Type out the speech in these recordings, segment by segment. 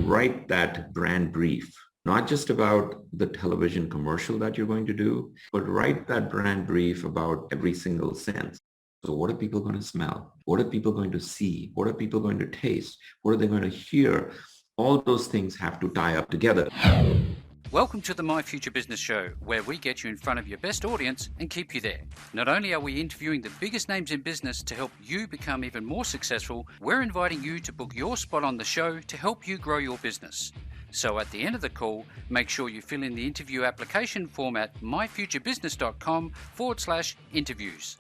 write that brand brief, not just about the television commercial that you're going to do, but write that brand brief about every single sense. So what are people going to smell? What are people going to see? What are people going to taste? What are they going to hear? All those things have to tie up together. Welcome to the My Future Business Show, where we get you in front of your best audience and keep you there. Not only are we interviewing the biggest names in business to help you become even more successful, we're inviting you to book your spot on the show to help you grow your business. So at the end of the call, make sure you fill in the interview application form at myfuturebusiness.com/interviews.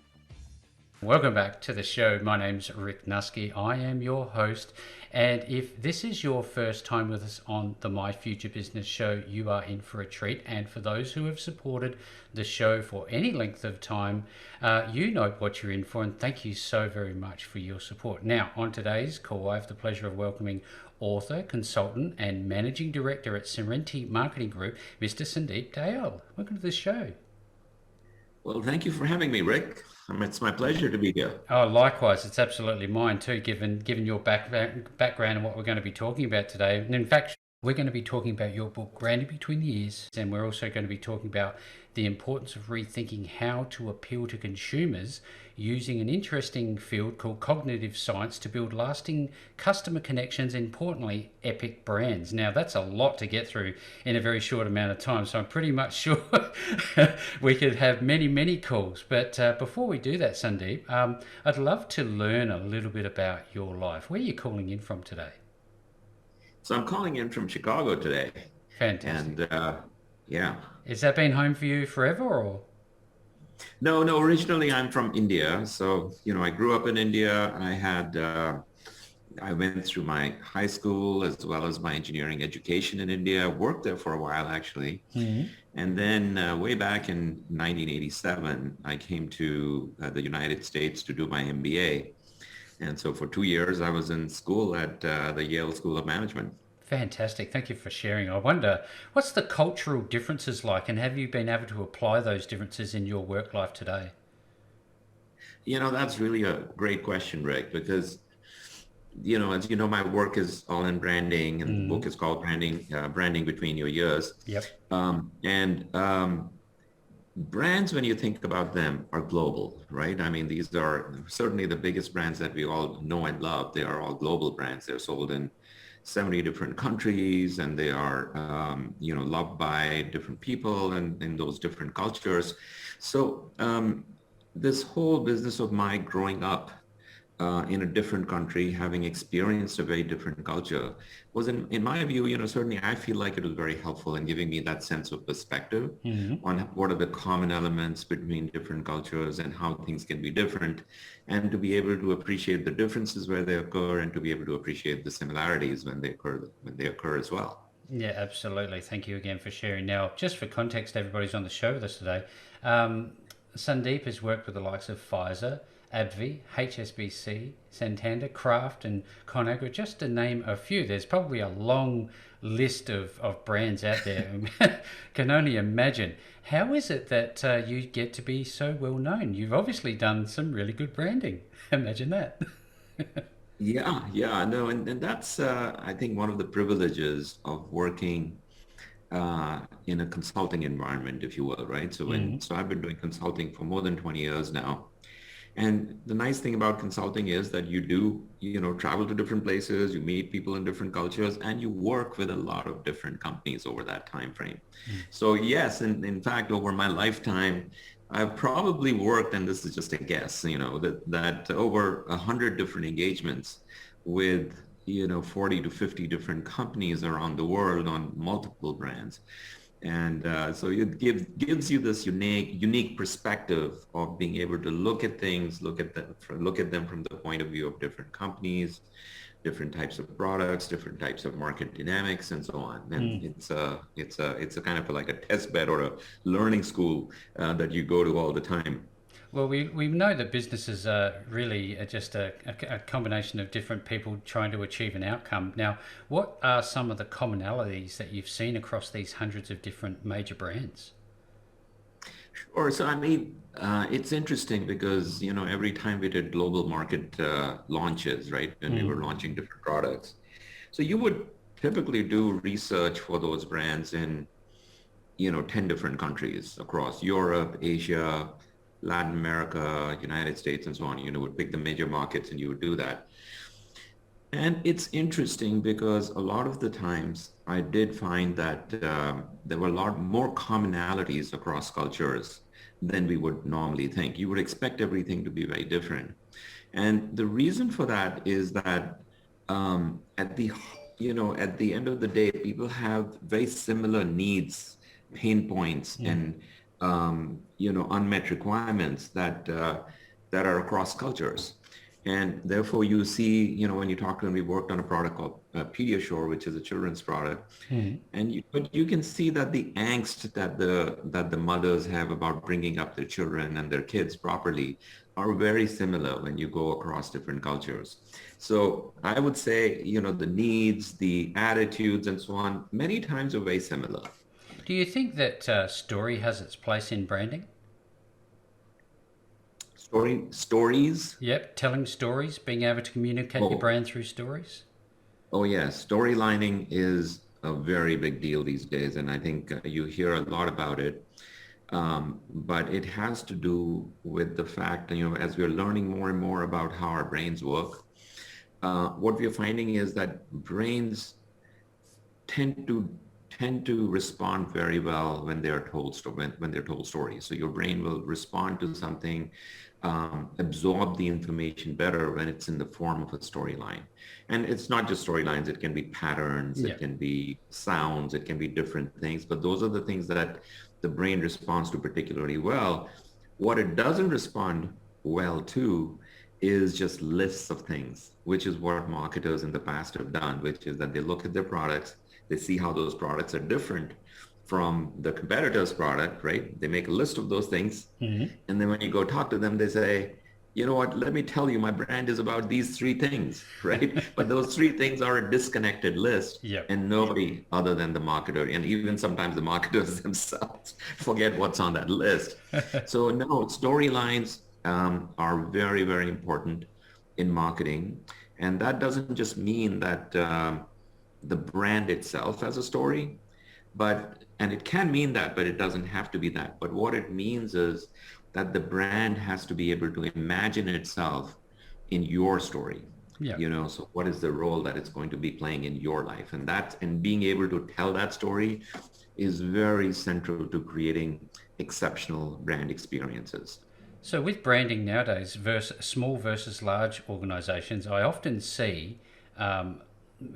Welcome back to the show. My name's Rick Nusky. I am your host. And if this is your first time with us on the My Future Business Show, you are in for a treat. And for those who have supported the show for any length of time, you know what you're in for. And thank you so very much for your support. Now, on today's call, I have the pleasure of welcoming author, consultant, and managing director at Serenti Marketing Group, Mr. Sandeep Dayal. Welcome to the show. Well, thank you for having me, Rick. It's my pleasure to be here. Oh, likewise. It's absolutely mine too, given your background and what we're going to be talking about today. And in fact, we're going to be talking about your book, Branding Between the Ears, and we're also going to be talking about the importance of rethinking how to appeal to consumers using an interesting field called cognitive science to build lasting customer connections, and importantly, epic brands. Now, that's a lot to get through in a very short amount of time, so I'm pretty much sure we could have many, many calls. But before we do that, Sandeep, I'd love to learn a little bit about your life. Where are you calling in from today? So I'm calling in from Chicago today. Fantastic. And yeah. Has that been home for you forever, or? No, originally I'm from India. So, I grew up in India. I went through my high school as well as my engineering education in India. Worked there for a while, actually. Mm-hmm. And then way back in 1987, I came to the United States to do my MBA. And so for 2 years, I was in school at the Yale School of Management. Fantastic. Thank you for sharing. I wonder, what's the cultural differences like, and have you been able to apply those differences in your work life today? That's really a great question, Rick, because, as you know, my work is all in branding, and the book is called Branding Between Your Ears. Yep. Brands, when you think about them, are global, right? I mean, these are certainly the biggest brands that we all know and love. They are all global brands. They're sold in 70 different countries, and they are, loved by different people and in those different cultures. So this whole business of my growing up in a different country, having experienced a very different culture, was in my view, certainly I feel like it was very helpful in giving me that sense of perspective on what are the common elements between different cultures and how things can be different, and to be able to appreciate the differences where they occur, and to be able to appreciate the similarities when they occur as well. Yeah, absolutely. Thank you again for sharing. Now, just for context, everybody's on the show with us today. Sandeep has worked with the likes of Pfizer, AbbVie, HSBC, Santander, Kraft, and Conagra, just to name a few. There's probably a long list of brands out there. Can only imagine. How is it that you get to be so well known? You've obviously done some really good branding. Imagine that. Yeah, no, and that's, I think, one of the privileges of working in a consulting environment, if you will, right? So I've been doing consulting for more than 20 years now. And the nice thing about consulting is that you do, travel to different places, you meet people in different cultures, and you work with a lot of different companies over that time frame. So yes, in fact, over my lifetime, I've probably worked, and this is just a guess, that over 100 different engagements with 40 to 50 different companies around the world on multiple brands. And so it gives you this unique perspective of being able to look at things, look at them from the point of view of different companies, different types of products, different types of market dynamics, and so on. And it's a kind of like a test bed or a learning school that you go to all the time. Well, we know that businesses are really just a combination of different people trying to achieve an outcome. Now, what are some of the commonalities that you've seen across these hundreds of different major brands? Sure. So, I mean, it's interesting because, every time we did global market launches, right, and we were launching different products, so you would typically do research for those brands in, 10 different countries across Europe, Asia, Latin America, United States, and so on. Would pick the major markets and you would do that. And it's interesting because a lot of the times I did find that there were a lot more commonalities across cultures than we would normally think. You would expect everything to be very different. And the reason for that is that at the end of the day, people have very similar needs, pain points, and unmet requirements that are across cultures. And therefore, you see, when you talk to them, we worked on a product called Pediasure, which is a children's product, and but you can see that the angst that the mothers have about bringing up their children and their kids properly are very similar when you go across different cultures. So I would say, the needs, the attitudes, and so on, many times are very similar. Do you think that story has its place in branding? Stories. Yep, telling stories, being able to communicate your Oh, brand through stories. oh yes, storylining is a very big deal these days, and I think you hear a lot about it. But it has to do with the fact, as we're learning more and more about how our brains work, what we're finding is that brains tend to tend to respond very well when they're told when they're told stories. So your brain will respond to something, absorb the information better when it's in the form of a storyline. And it's not just storylines; it can be patterns, Yeah. it can be sounds, it can be different things. But those are the things that the brain responds to particularly well. What it doesn't respond well to is just lists of things, which is what marketers in the past have done, which is that they look at their products, they see how those products are different from the competitor's product, right? They make a list of those things. And then when you go talk to them, they say, you know what, let me tell you, my brand is about these three things, right? But those three things are a disconnected list Yep. and nobody other than the marketer, and even sometimes the marketers themselves forget what's on that list. So no, storylines are very, very important in marketing. And that doesn't just mean that the brand itself has a story, and it can mean that, but it doesn't have to be that. But what it means is that the brand has to be able to imagine itself in your story. Yep. So what is the role that it's going to be playing in your life? And being able to tell that story is very central to creating exceptional brand experiences. So with branding nowadays, small versus large organisations, I often see um,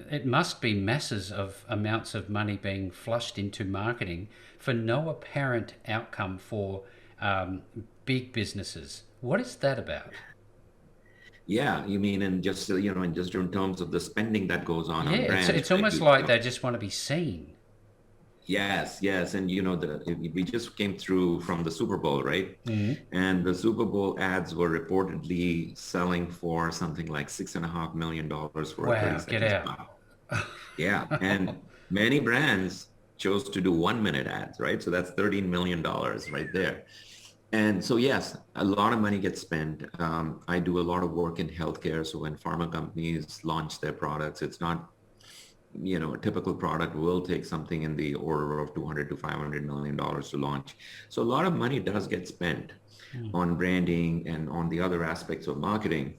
it must be masses of amounts of money being flushed into marketing for no apparent outcome for big businesses. What is that about? Yeah, you mean in just in terms of the spending that goes Yeah, on it's brands, it's right? almost like they just want to be seen. Yes, yes, and we just came through from the Super Bowl, right? And the Super Bowl ads were reportedly selling for something like $6.5 million for a 30 Wow, get second out. spot. Yeah, and many brands chose to do 1 minute ads, right? So that's $13 million right there. And so, yes, a lot of money gets spent. I do a lot of work in healthcare. So when pharma companies launch their products, it's not, a typical product will take something in the order of 200 to $500 million to launch. So a lot of money does get spent on branding and on the other aspects of marketing,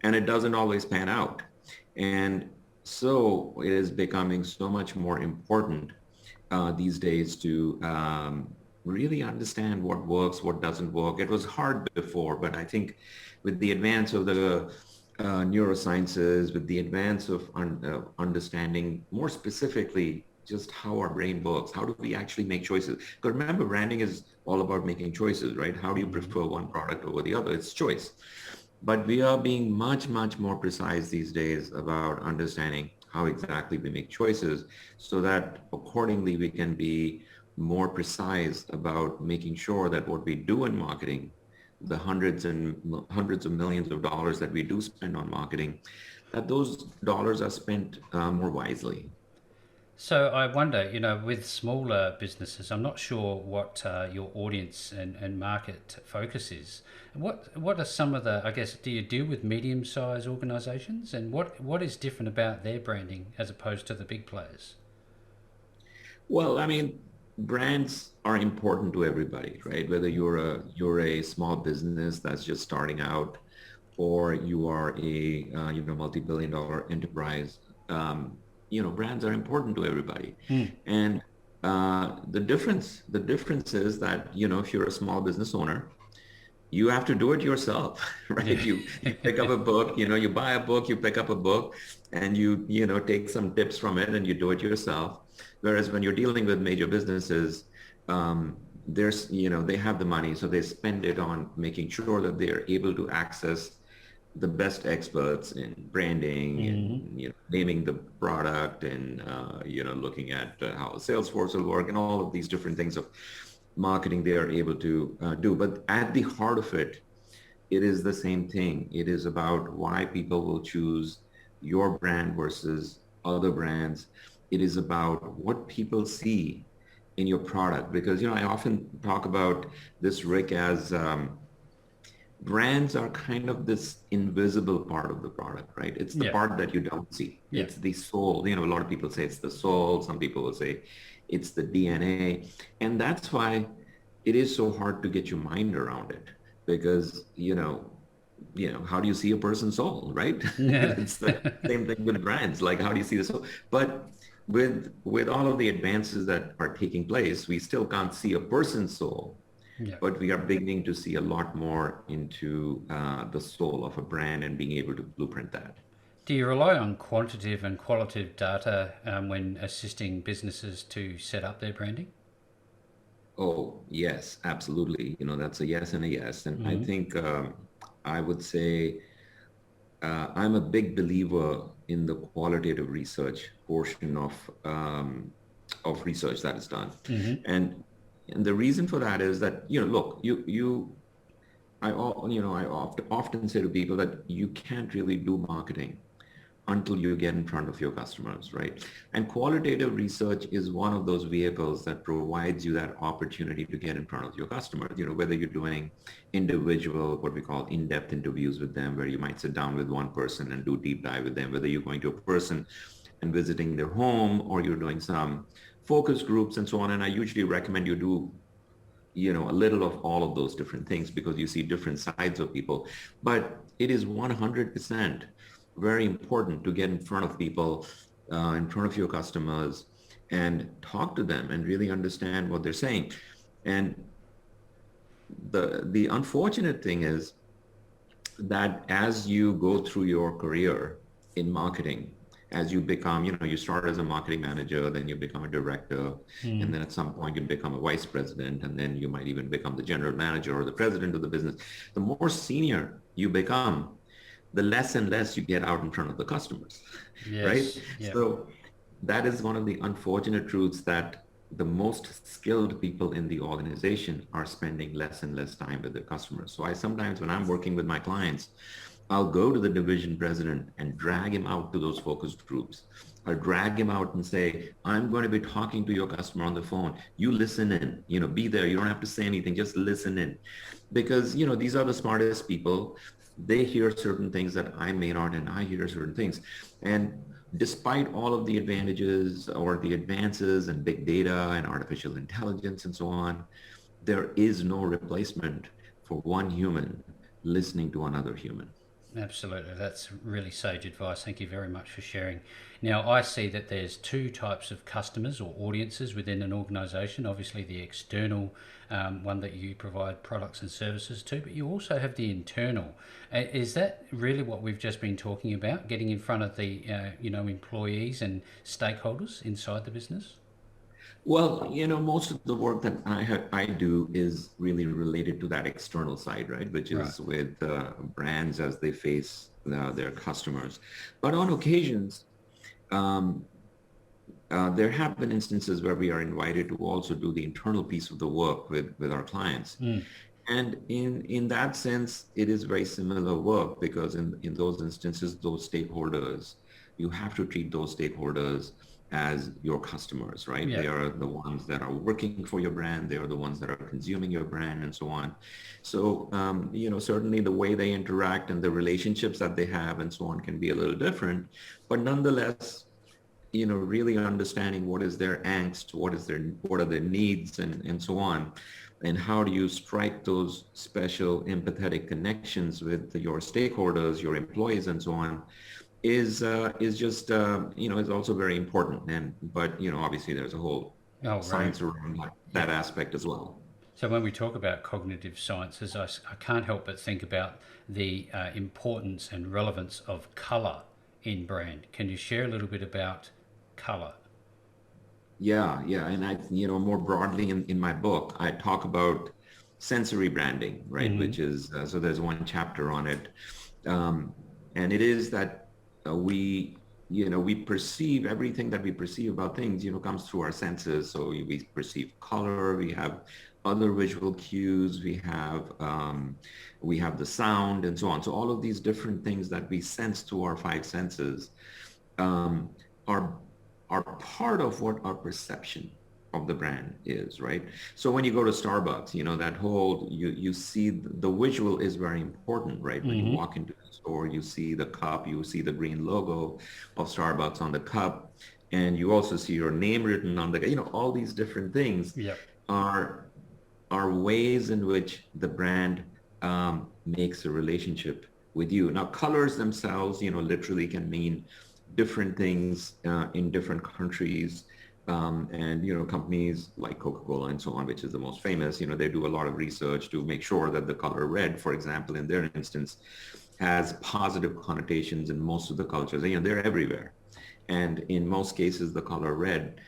and it doesn't always pan out. And so it is becoming so much more important these days to really understand what works, what doesn't work. It was hard before, but I think with the advance of the neurosciences, with the advance of understanding more specifically just how our brain works, how do we actually make choices? Because remember, branding is all about making choices, right? How do you prefer one product over the other? It's choice. But we are being much, much more precise these days about understanding how exactly we make choices so that accordingly we can be more precise about making sure that what we do in marketing, the hundreds of millions of dollars that we do spend on marketing, that those dollars are spent more wisely. So I wonder, with smaller businesses, I'm not sure what your audience and market focus is. What are some of the, I guess, do you deal with medium-sized organisations, and what is different about their branding as opposed to the big players? Well, I mean, brands are important to everybody, right? Whether you're a small business that's just starting out, or you are a multi-billion dollar enterprise. Brands are important to everybody, Mm. and the difference is that if you're a small business owner, you have to do it yourself, Yeah. right? You pick up a book, you buy a book, you pick up a book, and you take some tips from it and you do it yourself. Whereas when you're dealing with major businesses, they have the money, so they spend it on making sure that they're able to access the best experts in branding Hmm. and naming the product and looking at how Salesforce will work and all of these different things of marketing they are able to do. But at the heart of it, it is the same thing. It is about why people will choose your brand versus other brands. It is about what people see in your product. Because I often talk about this, Rick, as brands are kind of this invisible part of the product, right? It's the Yeah. part that you don't see. Yeah. It's the soul. A lot of people say it's the soul. Some people will say it's the DNA. And that's why it is so hard to get your mind around it because, how do you see a person's soul, right? Yeah. It's the same thing with brands. Like, how do you see the soul? But with all of the advances that are taking place, we still can't see a person's soul, Yeah. but we are beginning to see a lot more into the soul of a brand and being able to blueprint that. Do you rely on quantitative and qualitative data when assisting businesses to set up their branding? Oh, yes, absolutely. That's a yes and a yes. And I Hmm. think I would say I'm a big believer in the qualitative research portion of research that is done. Hmm. And and the reason for that is that, look, I often say to people that you can't really do marketing until you get in front of your customers, right? And qualitative research is one of those vehicles that provides you that opportunity to get in front of your customers, whether you're doing individual, what we call in-depth interviews with them, where you might sit down with one person and do deep dive with them, whether you're going to a person and visiting their home, or you're doing some focus groups and so on. And I usually recommend you do a little of all of those different things because you see different sides of people. But it is 100% very important to get in front of people, in front of your customers, and talk to them and really understand what they're saying. And the unfortunate thing is that as you go through your career in marketing, as you become, you start as a marketing manager, then you become a director, and Mm. then at some point you become a vice president, and then you might even become the general manager or the president of the business. The more senior you become, the less and less you get out in front of the customers, right? Yes. Yeah. So that is one of the unfortunate truths that the most skilled people in the organization are spending less and less time with their customers. So I sometimes, when I'm working with my clients, I'll go to the division president and drag him out to those focus groups. I'll drag him out and say, I'm going to be talking to your customer on the phone. You listen in, be there. You don't have to say anything, just listen in. Because, these are the smartest people. They hear certain things that I may not, and I hear certain things. And despite all of the advantages or the advances in big data and artificial intelligence and so on, there is no replacement for one human listening to another human. Absolutely, that's really sage advice. Thank you very much for sharing. Now, I see that there's two types of customers or audiences within an organisation. Obviously, the external one that you provide products and services to, but you also have the internal. Is that really what we've just been talking about? Getting in front of the employees and stakeholders inside the business. Well, most of the work that I do is really related to that external side, right? Which Right. is with brands as they face their customers. But on occasions, um, there have been instances where we are invited to also do the internal piece of the work with our clients. Mm. And in that sense, it is very similar work because in those instances, those stakeholders, you have to treat those stakeholders as your customers, right? Yeah. They are the ones that are working for your brand. They are the ones that are consuming your brand and so on. So, certainly the way they interact and the relationships that they have and so on can be a little different, but nonetheless, really understanding what is their angst, what are their needs and so on. And how do you strike those special empathetic connections with your stakeholders, your employees and so on is just is also very important. But obviously there's a whole Oh, right. science around Yeah. that aspect as well. So when we talk about cognitive sciences, I can't help but think about the importance and relevance of color in brand. Can you share a little bit about color? Yeah, yeah. And more broadly in my book, I talk about sensory branding, right? Mm-hmm. Which is, so there's one chapter on it. Um, and it is that we perceive everything that we perceive about things, comes through our senses. So we perceive color, we have other visual cues, we have the sound and so on. So all of these different things that we sense through our five senses um, are are part of what our perception of the brand is, right? So when you go to Starbucks, that whole you see the visual is very important, right? When you Mm-hmm. walk into the store, you see the cup, you see the green logo of Starbucks on the cup, and you also see your name written on the, all these different things Yep. are are ways in which the brand makes a relationship with you. Now, colors themselves, literally can mean different things in different countries. And, companies like Coca-Cola and so on, which is the most famous, they do a lot of research to make sure that the color red, for example, in their instance, has positive connotations in most of the cultures. They're everywhere. And in most cases, the color red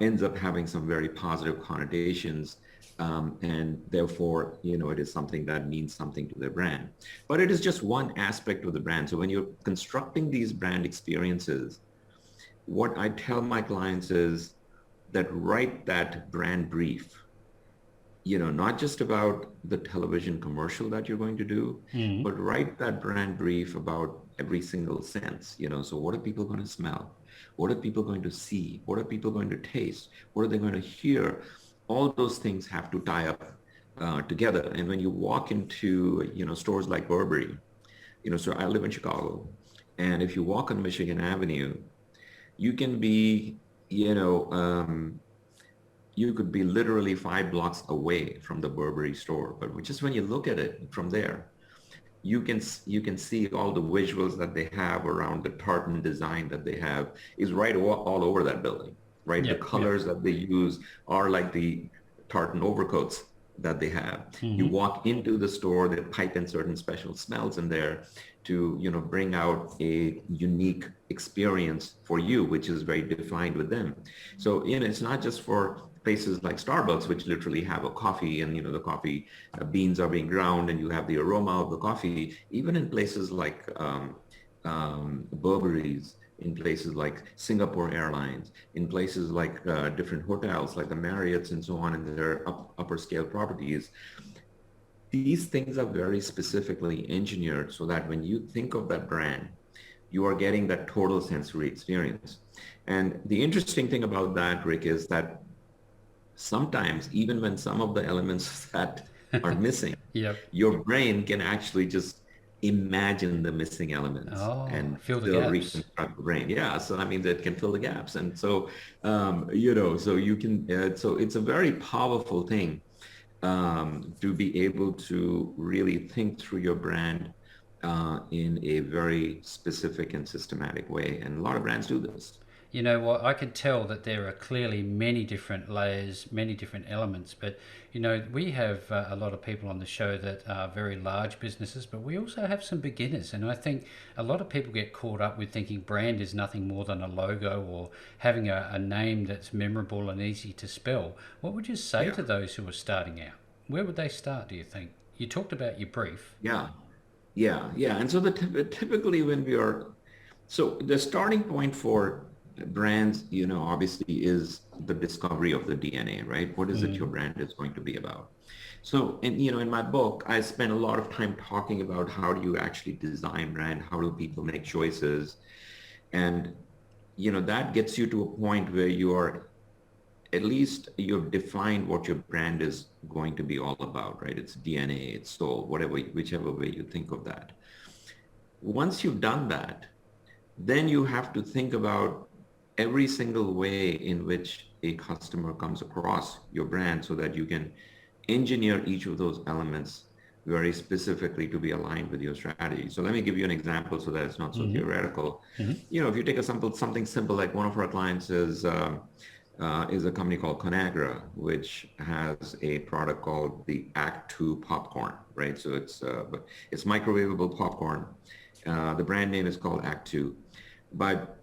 ends up having some very positive connotations. And therefore, it is something that means something to their brand. But it is just one aspect of the brand. So when you're constructing these brand experiences, what I tell my clients is that write that brand brief, not just about the television commercial that you're going to do, Mm-hmm. but write that brand brief about every single sense, so what are people going to smell? What are people going to see? What are people going to taste? What are they going to hear? All those things have to tie up together. And when you walk into, stores like Burberry, so I live in Chicago, and if you walk on Michigan Avenue, you can be, you know, you could be literally 5 blocks away from the Burberry store. But just when you look at it from there, you can see all the visuals that they have around the tartan design that they have is right all over that building, right? The Yep. Yep. colors that they use are like the tartan overcoats that they have. You Mm-hmm. walk into the store, they pipe in certain special smells in there to, bring out a unique experience for you, which is very defined with them. So, it's not just for places like Starbucks, which literally have a coffee and, the coffee beans are being ground and you have the aroma of the coffee. Even in places like Burberry's, in places like Singapore Airlines, in places like different hotels like the Marriott's and so on, in their upper scale properties, these things are very specifically engineered so that when you think of that brand, you are getting that total sensory experience. And the interesting thing about that, Rick, is that sometimes even when some of the elements that are missing, Yep. your brain can actually just imagine the missing elements Oh, and fill the still gaps. reconstruct the brain. Yeah, so I mean that can fill the gaps. And so, so you can, so it's a very powerful thing to be able to really think through your brand in a very specific and systematic way. And a lot of brands do this. You know what? I can tell that there are clearly many different layers, many different elements. But we have a lot of people on the show that are very large businesses, but we also have some beginners. And I think a lot of people get caught up with thinking brand is nothing more than a logo or having a name that's memorable and easy to spell. What would you say Yeah, to those who are starting out? Where would they start, do you think? You talked about your brief. yeah, yeah. And so typically when we are, so the starting point for brands, obviously is the discovery of the DNA, right? What is it your Mm, brand is going to be about? So, and in my book, I spend a lot of time talking about how do you actually design brand? How do people make choices? And that gets you to a point where you are, at least you've defined what your brand is going to be all about, right? It's DNA, it's soul, whatever, whichever way you think of that. Once you've done that, then you have to think about every single way in which a customer comes across your brand so that you can engineer each of those elements very specifically to be aligned with your strategy. So let me give you an example so that it's not so theoretical. If you take something simple, like one of our clients is a company called Conagra, which has a product called the Act 2 popcorn, right? So it's microwavable popcorn. The brand name is called Act 2. But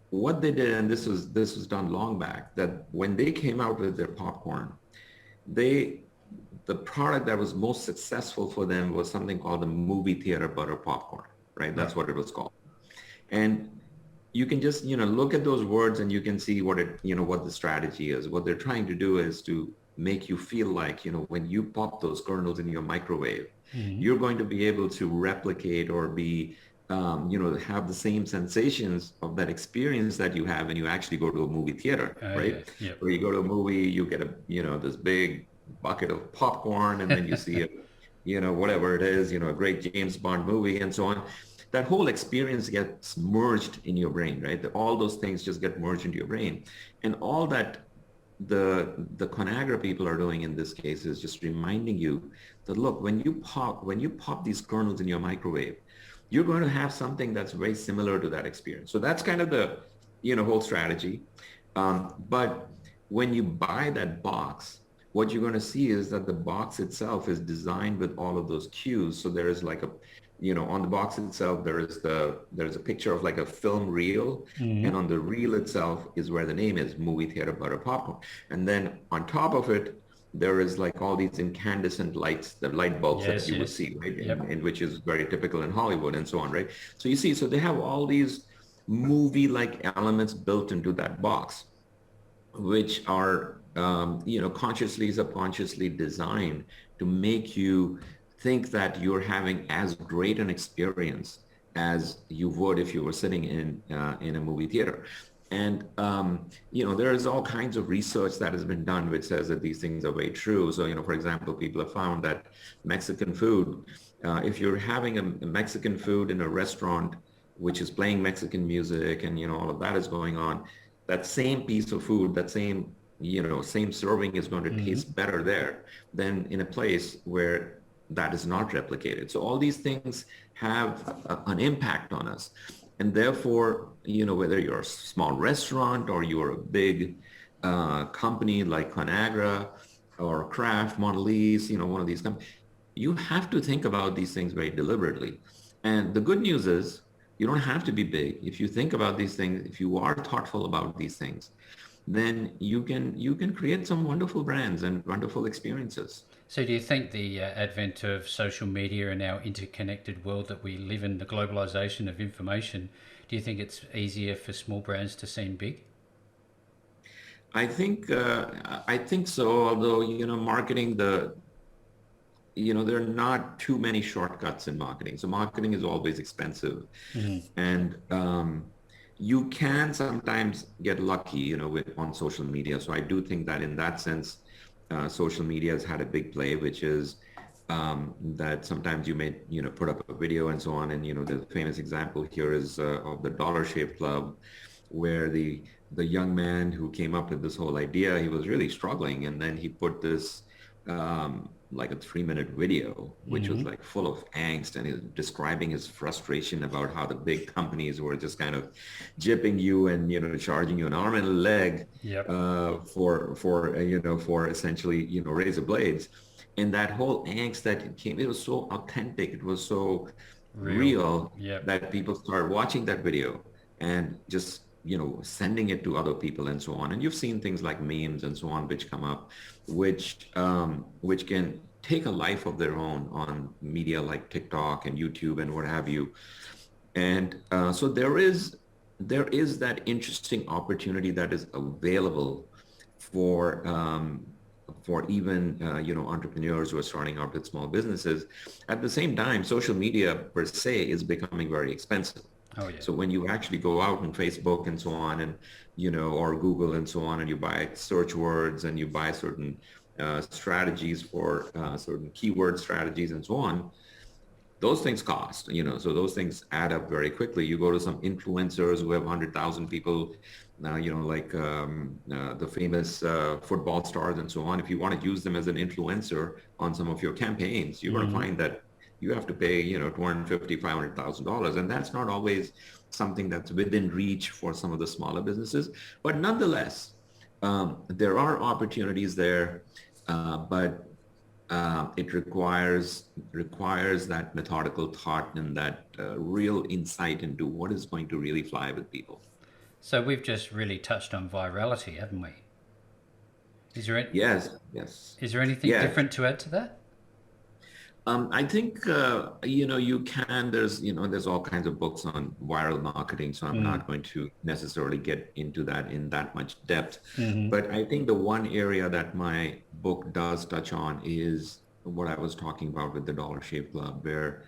what they did, and this was done long back, that when they came out with their popcorn, they the product that was most successful for them was something called the movie theater butter popcorn, right? That's what it was called. And you can just, look at those words and you can see what the strategy is. What they're trying to do is to make you feel like, when you pop those kernels in your microwave, you're going to be able to replicate or be, have the same sensations of that experience that you have when you actually go to a movie theater, right? Yeah. Yep. Where you go to a movie, you get this big bucket of popcorn, and then you see whatever it is, a great James Bond movie and so on. That whole experience gets merged in your brain, right? All those things just get merged into your brain. And all that the Conagra people are doing in this case is just reminding you that, look, when you pop these kernels in your microwave, you're going to have something that's very similar to that experience. So that's kind of the whole strategy. But when you buy that box, what you're going to see is that the box itself is designed with all of those cues. So there is like on the box itself, there's a picture of like a film reel, and on the reel itself is where the name is, Movie Theater Butter Popcorn. And then on top of it, there is like all these incandescent lights, the light bulbs that you would see, right? And which is very typical in Hollywood and so on, right? So you see, so they have all these movie-like elements built into that box, which are, consciously, subconsciously designed to make you think that you're having as great an experience as you would if you were sitting in a movie theater. And, there is all kinds of research that has been done which says that these things are very true. So, for example, people have found that Mexican food, if you're having a Mexican food in a restaurant which is playing Mexican music and, all of that is going on, that same piece of food, that same serving is going to taste better there than in a place where that is not replicated. So all these things have an impact on us. And therefore, whether you're a small restaurant or you're a big company like Conagra or Kraft, Mondelez, one of these companies, you have to think about these things very deliberately. And the good news is you don't have to be big. If you think about these things, if you are thoughtful about these things, then you can create some wonderful brands and wonderful experiences. So do you think the advent of social media and our interconnected world that we live in, the globalization of information, do you think it's easier for small brands to seem big? I think so. Although marketing, there are not too many shortcuts in marketing. So marketing is always expensive, and you can sometimes get lucky, on social media. So I do think that in that sense, social media has had a big play, which is that sometimes you may, put up a video and so on. And, the famous example here is of the Dollar Shave Club, where the young man who came up with this whole idea, he was really struggling. And then he put this like a 3-minute video, which was like full of angst, and he was describing his frustration about how the big companies were just kind of gypping you and, charging you an arm and a leg for essentially, razor blades. And that whole angst that came, it was so authentic. It was so real that people started watching that video and just, sending it to other people and so on. And you've seen things like memes and so on, which come up, which can take a life of their own on media like TikTok and YouTube and what have you. And so there is that interesting opportunity that is available for even entrepreneurs who are starting out with small businesses. At the same time, social media per se is becoming very expensive. Oh yeah. So when you actually go out on Facebook and so on, and or Google and so on, and you buy search words and you buy certain strategies for certain keyword strategies and so on, those things cost, so those things add up very quickly. You go to some influencers who have 100,000 people now, like the famous football stars and so on. If you want to use them as an influencer on some of your campaigns, you're going to Mm. find that you have to pay, 250, $500,000. And that's not always something that's within reach for some of the smaller businesses. But nonetheless, there are opportunities there, but it requires that methodical thought and that real insight into what is going to really fly with people. So we've just really touched on virality, haven't we? Is there Yes, yes, is there anything yes. different to add to that? I think you can. There's all kinds of books on viral marketing, so I'm Mm. not going to necessarily get into that in that much depth. Hmm. But I think the one area that my book does touch on is what I was talking about with the Dollar Shave Club, where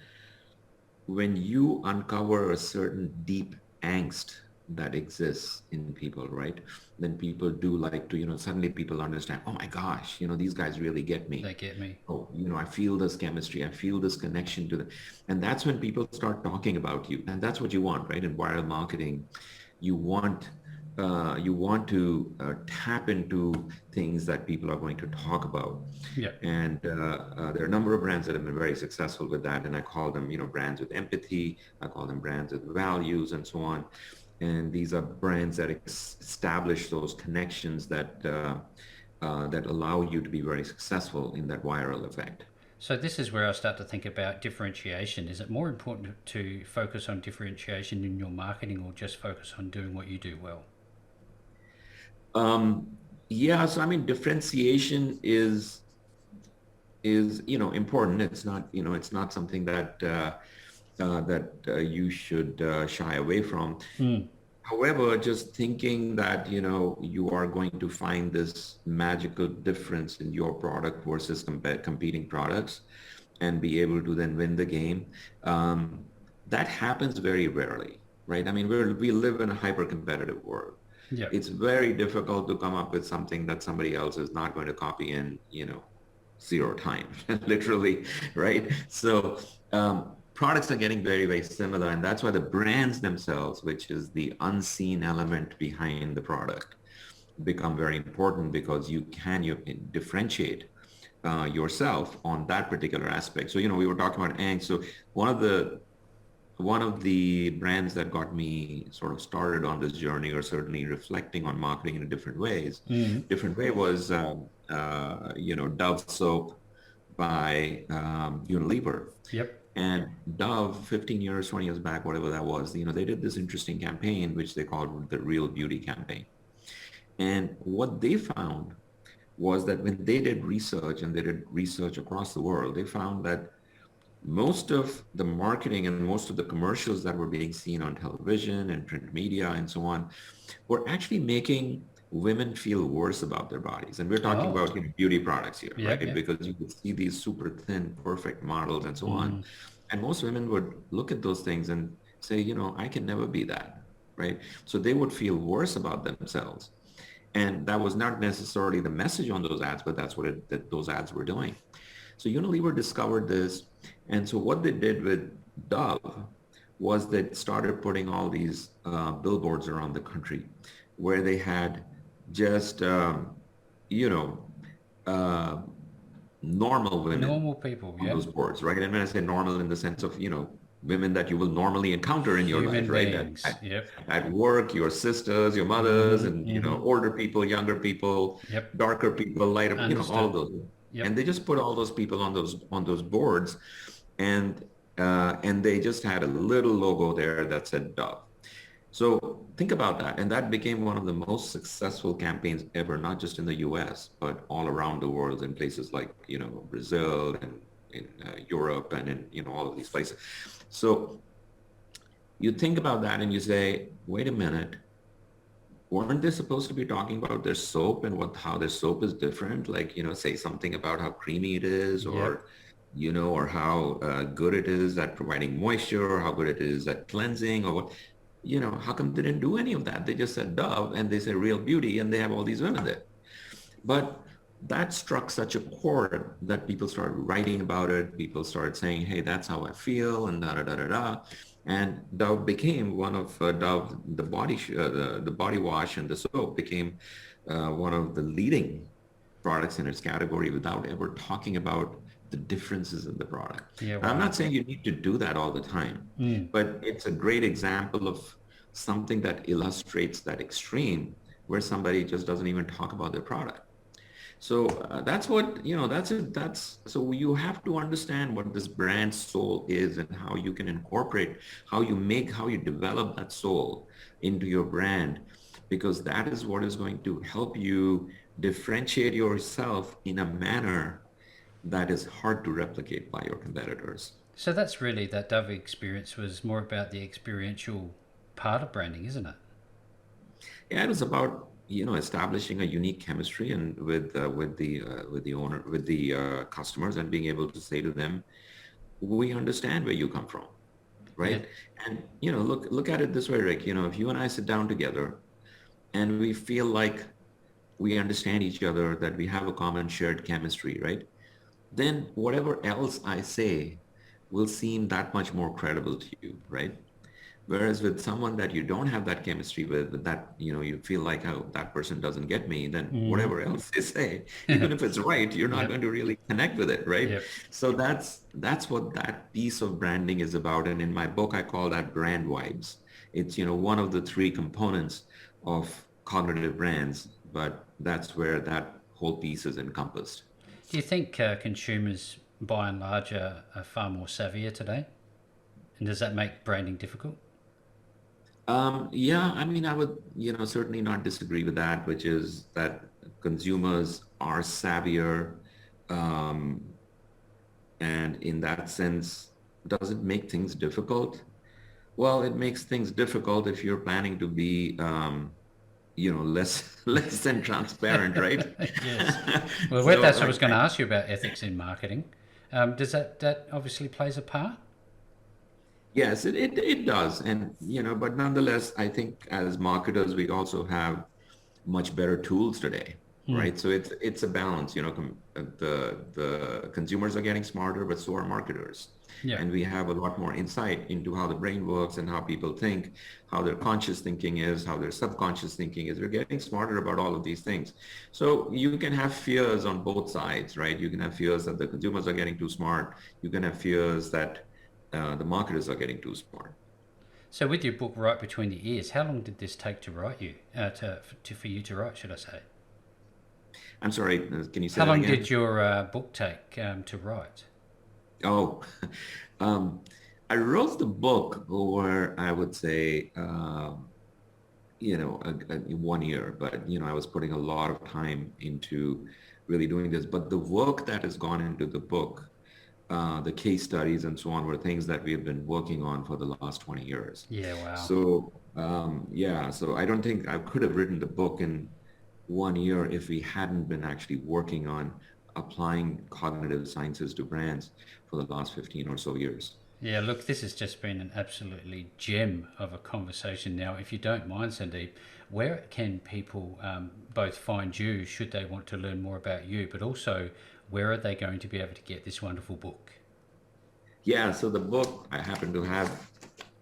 when you uncover a certain deep angst that exists in people, right? Then people do like to, suddenly people understand, oh my gosh, these guys really get me. They get me. Oh, I feel this chemistry, I feel this connection to them. And that's when people start talking about you. And that's what you want, right? In viral marketing, you want to tap into things that people are going to talk about. Yeah. And there are a number of brands that have been very successful with that. And I call them, brands with empathy. I call them brands with values and so on. And these are brands that establish those connections that allow you to be very successful in that viral effect. So this is where I start to think about differentiation. Is it more important to focus on differentiation in your marketing or just focus on doing what you do well? Um, yeah, so I mean, differentiation is important. It's not something that you should shy away from. Mm. However, just thinking that you are going to find this magical difference in your product versus competing products and be able to then win the game, that happens very rarely, right? I mean, we live in a hyper competitive world. Yeah. It's very difficult to come up with something that somebody else is not going to copy in, zero time, literally, right? So products are getting very, very similar, and that's why the brands themselves, which is the unseen element behind the product, become very important because you differentiate yourself on that particular aspect. So we were talking about angst. So one of the brands that got me sort of started on this journey, or certainly reflecting on marketing in Mm. different way, was Dove soap by Unilever. Yep. And Dove, 15 years, 20 years back, whatever that was, they did this interesting campaign, which they called the Real Beauty campaign. And what they found was that when they did research, and they did research across the world, they found that most of the marketing and most of the commercials that were being seen on television and print media and so on were actually making women feel worse about their bodies. And we're talking Oh. about beauty products here, Yep. right? Yep. Because you could see these super thin, perfect models and so on. Mm. And most women would look at those things and say, I can never be that, right? So they would feel worse about themselves. And that was not necessarily the message on those ads, but that's what those ads were doing. So Unilever discovered this. And so what they did with Dove was they started putting all these billboards around the country where they had just, you know, uh, normal women Normal people. on Yep. those boards, right? And when I say normal in the sense of, women that you will normally encounter in your life, Human right? beings. Yep. At work, your sisters, your mothers, Mm-hmm. and, Mm-hmm. older people, younger people, Yep. darker people, lighter, all of Understood. those. Yep. And they just put all those people on those boards, and they just had a little logo there that said Dove. So think about that. And that became one of the most successful campaigns ever, not just in the US, but all around the world in places like, Brazil and in Europe and in, all of these places. So you think about that and you say, wait a minute, weren't they supposed to be talking about their soap and how their soap is different? Like, say something about how creamy it is, Yep. or or how good it is at providing moisture, or how good it is at cleansing, or what, how come they didn't do any of that? They just said Dove and they said Real Beauty and they have all these women there. But that struck such a chord that people started writing about it. People started saying, hey, that's how I feel, and da da da da da. And Dove became one of Dove, the body wash and the soap became one of the leading products in its category without ever talking about the differences in the product. Yeah, And I'm wow. not saying you need to do that all the time, Mm. but it's a great example of something that illustrates that extreme where somebody just doesn't even talk about their product. So that's what, that's it. So you have to understand what this brand soul is and how you can incorporate, how you develop that soul into your brand, because that is what is going to help you differentiate yourself in a manner that is hard to replicate by your competitors. So that's really that Dove experience was more about the experiential part of branding, isn't it? Yeah, it was about, establishing a unique chemistry and with the owner, with the customers, and being able to say to them, we understand where you come from, Yeah. right? And look at it this way, Rick. If you and I sit down together and we feel like we understand each other, that we have a common shared chemistry, right? Then whatever else I say will seem that much more credible to you, right? Whereas with someone that you don't have that chemistry with, that you feel like, oh, that person doesn't get me, then Mm-hmm. whatever else they say, even if it's right, you're not Yep. going to really connect with it, right? Yep. So that's what that piece of branding is about. And in my book, I call that brand vibes. It's one of the three components of cognitive brands, but that's where that whole piece is encompassed. Do you think consumers, by and large, are far more savvier today? And does that make branding difficult? Yeah, I mean, I would, certainly not disagree with that, which is that consumers are savvier. Um, and in that sense, does it make things difficult? Well, it makes things difficult if you're planning to be, less less than transparent, right? Yes. Well, So that's what I was like, going to ask you about ethics in marketing. Does that obviously plays a part? yes, it does. And, but nonetheless, I think as marketers, we also have much better tools today, Hmm. right? So it's a balance. The consumers are getting smarter, but so are marketers, Yeah. and we have a lot more insight into how the brain works and how people think, how their conscious thinking is, how their subconscious thinking is. We're getting smarter about all of these things. So you can have fears on both sides, right? You can have fears that the consumers are getting too smart. You can have fears that the marketers are getting too smart. So with your book right between the ears, how long did this take to write you? For you to write, should I say? I'm sorry, can you say How that long again? did your book take to write? Oh, um, I wrote the book over, I would say, 1 year, but, I was putting a lot of time into really doing this. But the work that has gone into the book, the case studies and so on, were things that we have been working on for the last 20 years. Yeah, wow. So, yeah, so I don't think I could have written the book in 1 year if we hadn't been actually working on applying cognitive sciences to brands for the last 15 or so years. Yeah, look, this has just been an absolutely gem of a conversation. Now, if you don't mind, Sandeep, where can people both find you should they want to learn more about you, but also where are they going to be able to get this wonderful book? Yeah, so the book, I happen to have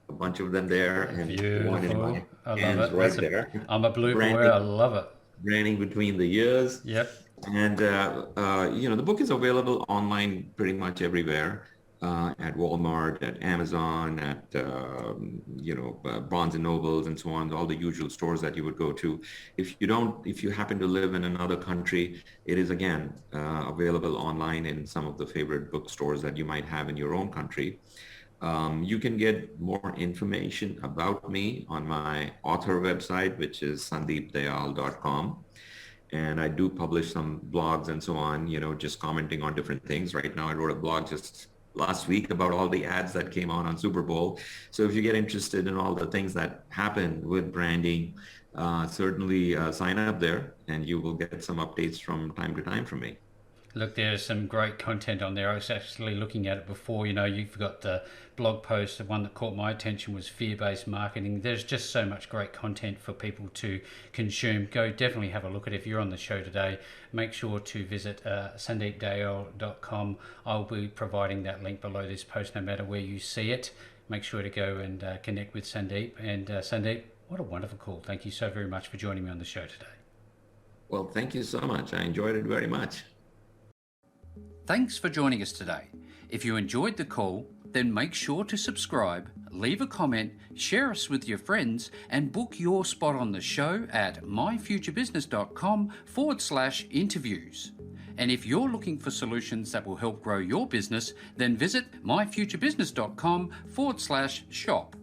a bunch of them there, and one in Beautiful. my I love hands it. right there. I'm a blue boy. I Branding, love it. branding between the years. Yep. And, the book is available online pretty much everywhere, at Walmart, at Amazon, at, Barnes and Nobles and so on, all the usual stores that you would go to. If you happen to live in another country, it is again available online in some of the favorite bookstores that you might have in your own country. You can get more information about me on my author website, which is sandeepdayal.com. And I do publish some blogs and so on, just commenting on different things. Right now, I wrote a blog just last week about all the ads that came on Super Bowl. So if you get interested in all the things that happen with branding, certainly sign up there and you will get some updates from time to time from me. Look, there's some great content on there. I was actually looking at it before. You've got the blog post. The one that caught my attention was fear-based marketing. There's just so much great content for people to consume. Go definitely have a look at it. If you're on the show today, make sure to visit sandeepdayal.com. I'll be providing that link below this post no matter where you see it. Make sure to go and connect with Sandeep. And Sandeep, what a wonderful call. Thank you so very much for joining me on the show today. Well, thank you so much. I enjoyed it very much. Thanks for joining us today. If you enjoyed the call, then make sure to subscribe, leave a comment, share us with your friends, and book your spot on the show at myfuturebusiness.com/interviews. And if you're looking for solutions that will help grow your business, then visit myfuturebusiness.com/shop.